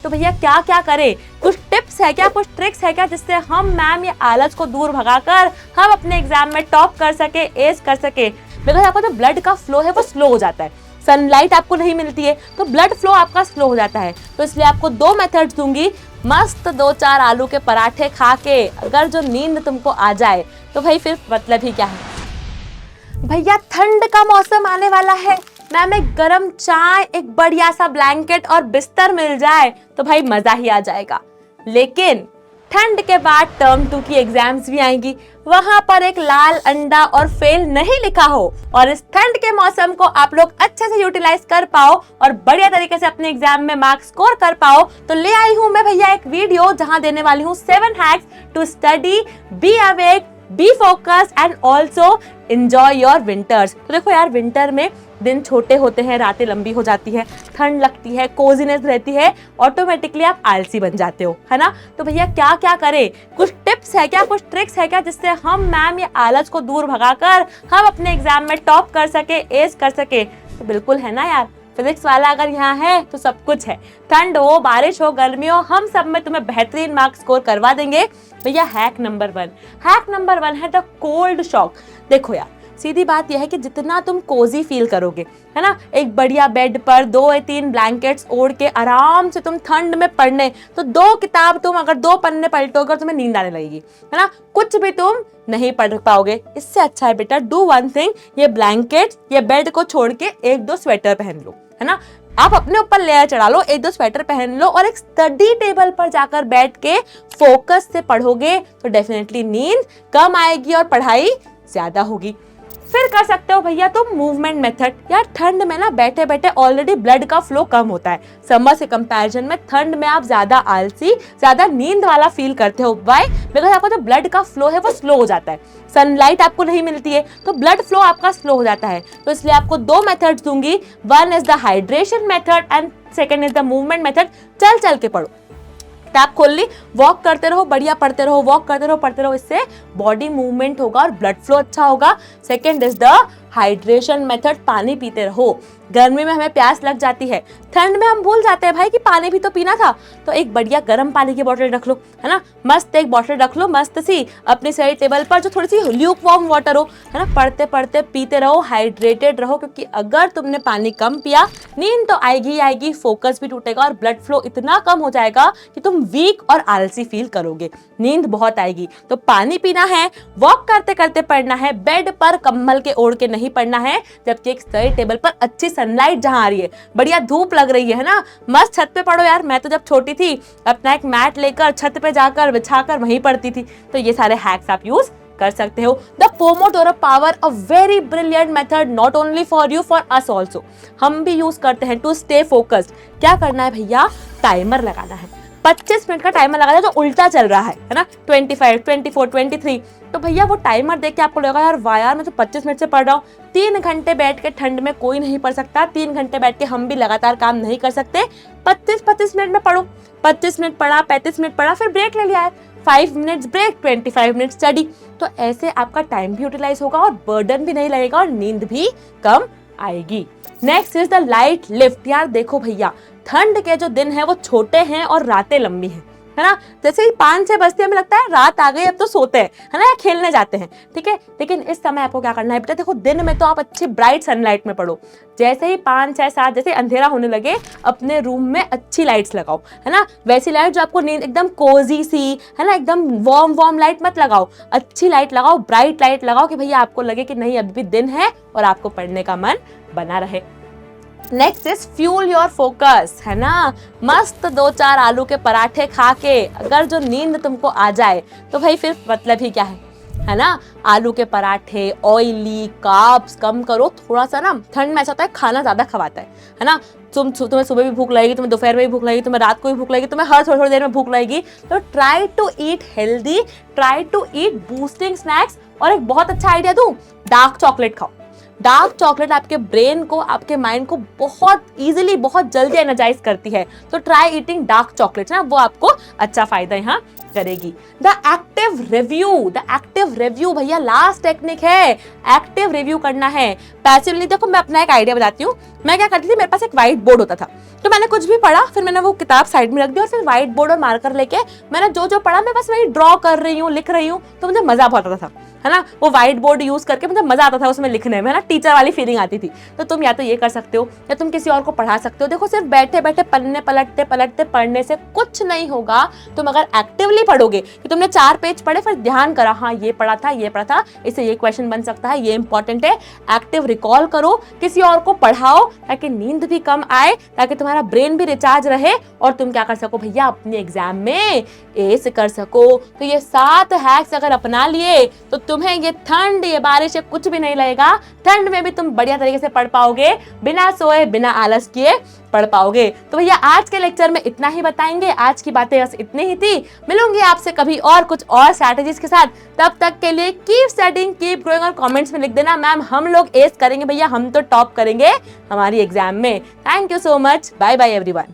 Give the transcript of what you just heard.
तो भैया क्या क्या करें, कुछ टिप्स है क्या, कुछ ट्रिक्स है क्या जिससे हम मैम ये आलस को दूर भगाकर हम अपने एग्जाम में टॉप कर सके, एस कर सके। बिकॉज आपका जो ब्लड का फ्लो है वो स्लो हो जाता है, सनलाइट आपको नहीं मिलती है तो ब्लड फ्लो आपका स्लो हो जाता है। तो इसलिए आपको 2 मेथड्स दूंगी, मस्त 2-4 आलू के पराठे खा के अगर जो नींद तुमको आ जाए तो भाई फिर मतलब ही क्या है। भैया ठंड का मौसम आने वाला है, मैम एक गरम चाय, एक बढ़िया सा ब्लैंकेट और बिस्तर मिल जाए तो भाई मजा ही आ जाएगा। लेकिन ठंड के बाद टर्म 2 की एग्जाम्स भी आएंगी, वहां पर एक लाल अंडा और फेल नहीं लिखा हो और इस ठंड के मौसम को आप लोग अच्छे से यूटिलाइज कर पाओ और बढ़िया तरीके से अपने एग्जाम में मार्क्स स्कोर कर पाओ, तो ले आई हूं मैं भैया एक वीडियो जहां देने वाली हूं 7 hacks to study, be awake, be focus and also enjoy your winters. तो देखो यार, विंटर में दिन छोटे होते हैं, रातें लंबी हो जाती है, ठंड लगती है, कोजीनेस रहती है, ऑटोमेटिकली आप आलसी बन जाते हो, है ना। तो भैया क्या क्या करें, कुछ टिप्स है क्या, कुछ ट्रिक्स है क्या जिससे हम मैम ये आलस को दूर भगाकर हम अपने एग्जाम में टॉप कर सके, एस कर सके। तो बिल्कुल है ना यार, फिजिक्स वाला अगर यहाँ है तो सब कुछ है। ठंड हो, बारिश हो, गर्मी हो, हम सब में तुम्हें बेहतरीन मार्क्स स्कोर करवा देंगे। भैया हैक नंबर 1 है द कोल्ड शॉक। देखो यार, सीधी बात यह है कि जितना तुम कोजी फील करोगे, है ना, एक बढ़िया बेड पर 2 या 3 ब्लैंकेट्स ओढ़ के आराम से तुम ठंड में पढ़ने, तो 2 किताब तुम अगर 2 पन्ने पलटोगे तुम्हें नींद आने लगेगी, है ना, कुछ भी तुम नहीं पढ़ पाओगे। इससे अच्छा है बेटा, डू वन थिंग, ये ब्लैंकेट, ये बेड को छोड़ के 1-2 स्वेटर पहन लो, है ना, आप अपने ऊपर लेयर चढ़ा लो, 1-2 स्वेटर पहन लो और एक स्टडी टेबल पर जाकर बैठ के फोकस से पढ़ोगे तो डेफिनेटली नींद कम आएगी और पढ़ाई ज्यादा होगी। फिर कर सकते हो भैया तुम मूवमेंट मेथड। यार ठंड में ना बैठे बैठे ऑलरेडी ब्लड का फ्लो कम होता है, समर से कंपैरिजन में ठंड में आप ज्यादा आलसी, ज्यादा नींद वाला फील करते हो। व्हाई? बिकॉज आपका जो ब्लड का फ्लो है वो स्लो हो जाता है, सनलाइट आपको नहीं मिलती है तो ब्लड फ्लो आपका स्लो हो जाता है। तो इसलिए आपको 2 मेथड्स दूंगी, 1 is the hydration method and 2nd is the movement method. चल चल के पढ़ो, टैब खोल ली, वॉक करते रहो, बढ़िया पढ़ते रहो, वॉक करते रहो, पढ़ते रहो, इससे बॉडी मूवमेंट होगा और ब्लड फ्लो अच्छा होगा। 2nd is the hydration method, पानी पीते रहो। गर्मी में हमें प्यास लग जाती है, ठंड में हम भूल जाते हैं भाई कि पानी भी तो पीना था, तो एक बढ़िया गर्म पानी की बोतल रख लो, है ना, मस्त एक बोतल रख लो मस्त सी अपनी स्टडी टेबल पर, जो थोड़ी सी ल्यूक वार्म वाटर हो, है ना, पढ़ते पढ़ते पीते रहो, हाइड्रेटेड रहो, क्योंकि अगर तुमने पानी कम पिया नींद तो आएगी ही आएगी, फोकस भी टूटेगा और ब्लड फ्लो इतना कम हो जाएगा कि तुम वीक और आलसी फील करोगे, नींद बहुत आएगी। तो पानी पीना है, वॉक करते करते पढ़ना है, बेड पर कंबल के ओढ़ के नहीं पढ़ना है, जबकि एक स्टडी टेबल पर अच्छी सनलाइट जहां आ रही है, बढ़िया धूप लग रही है ना, मस्त छत पे पढ़ो यार। मैं तो जब छोटी थी अपना एक मैट लेकर छत पे जाकर बिछाकर वहीं पढ़ती थी। तो ये सारे हैक्स आप यूज कर सकते हो। The Pomodoro power, a very brilliant method, not only for you, for us also. हम भी यूज करते हैं टू स्टे फोकस्ड। क्या करना है भैया, टाइमर लगाना है, 25 मिनट का टाइमर लगाना है जो उल्टा चल रहा है ना, 25, 24, 23। तो भैया वो टाइमर देख के आपको लगेगा यार वाह यार, मैं तो 25 मिनट से पढ़ रहा हूँ। 3 घंटे बैठ के ठंड में कोई नहीं पढ़ सकता, 3 घंटे बैठ के हम भी लगातार काम नहीं कर सकते। 25 मिनट में पढ़ो, 25 मिनट पढ़ा, 35 मिनट पढ़ा, फिर ब्रेक ले लिया है, 5 मिनट्स ब्रेक, 25 मिनट स्टडी। तो ऐसे आपका टाइम भी यूटिलाइज होगा और बर्डन भी नहीं लगेगा और नींद भी कम आएगी। Next is the light lift. यार देखो भैया, ठंड के जो दिन है वो छोटे हैं और रातें लंबी हैं, है ना, जैसे ही 5-6 बजते हमें लगता है रात आ गई अब तो सोते हैं, है ना, या खेलने जाते हैं, ठीक है। लेकिन इस समय आपको क्या करना है बेटा, देखो दिन में तो आप अच्छी ब्राइट सनलाइट में पढ़ो, जैसे ही 5-6-7 जैसे अंधेरा होने लगे अपने रूम में अच्छी लाइट्स लगाओ, है ना, वैसी लाइट जो आपको नींद एकदम कोजी सी, है ना, एकदम वार्म लाइट मत लगाओ, अच्छी लाइट लगाओ, ब्राइट लाइट लगाओ कि भैया आपको लगे कि नहीं अभी भी दिन है और आपको पढ़ने का मन बना रहे। Next is fuel your focus, है ना, मस्त 2-4 आलू के पराठे खा के अगर जो नींद तुमको आ जाए तो भाई फिर मतलब ही क्या है ना। आलू के पराठे, ऑयली, कार्ब्स कम करो थोड़ा सा ना, ठंड में ऐसा होता है खाना ज्यादा खवाता है ना, तुम्हें सुबह भी भूख लगेगी, तुम्हें दोपहर में भी भूख लगेगी, तुम्हें रात को भी भूख लगेगी, तुम्हें हर थोड़ी देर में भूख लगेगी। तो try to eat healthy, try to eat boosting snacks. और एक बहुत अच्छा आइडिया दूं, डार्क चॉकलेट खाओ। डार्क चॉकलेट आपके ब्रेन को, आपके माइंड को बहुत इजीली, बहुत जल्दी एनर्जाइज करती है। तो ट्राई ईटिंग डार्क चॉकलेट ना, वो आपको अच्छा फायदा यहाँ करेगी। द एक्टिव रिव्यू भैया लास्ट टेक्निक है, एक्टिव रिव्यू करना है। पैसिवली देखो, मैं अपना एक आइडिया बताती हूँ। मैं क्या करती थी, मेरे पास एक व्हाइट बोर्ड होता था, तो मैंने कुछ भी पढ़ा, फिर मैंने वो किताब साइड में रख दी और फिर व्हाइट बोर्ड और मार्कर लेके मैंने जो जो पढ़ा मैं बस वही ड्रॉ कर रही हूँ, लिख रही हूँ, तो मुझे मजा बहुत आता था, है ना। वो व्हाइट बोर्ड यूज करके मुझे मजा आता था उसमें लिखने में, है ना, टीचर वाली फीलिंग आती थी। तो तुम या तो ये कर सकते हो या तुम किसी और को पढ़ा सकते हो। देखो, सिर्फ बैठे बैठे पन्ने पलटते पलटते पढ़ने से कुछ नहीं होगा। तुम अगर एक्टिवली पढ़ोगे कि तुमने 4 पेज पढ़े, फिर ध्यान करा, हाँ ये पढ़ा था, इससे ये क्वेश्चन बन सकता है, ये इंपॉर्टेंट है, एक्टिव रिकॉल करो, किसी और को पढ़ाओ ताकि नींद भी कम आए, ताकि तुम्हारा ब्रेन भी रिचार्ज रहे और तुम क्या कर सको भैया, अपने एग्जाम में एस कर सको। तो ये 7 हैक्स अगर अपना लिए तो तुम्हें ये ठंड, ये बारिश, ये कुछ भी नहीं लगेगा। ठंड में भी तुम बढ़िया तरीके से पढ़ पाओगे, बिना सोए बिना आलस किए पढ़ पाओगे। तो भैया आज के लेक्चर में इतना ही बताएंगे, आज की बातें बस इतनी ही थी। मिलूंगी आपसे कभी और कुछ और स्ट्रैटेजीज के साथ। तब तक के लिए कीप स्टडीइंग, कीप ग्रोइंग और कमेंट्स में लिख देना मैम हम लोग एस करेंगे भैया, हम तो टॉप करेंगे हमारी एग्जाम में। Thank you so much, bye bye everyone.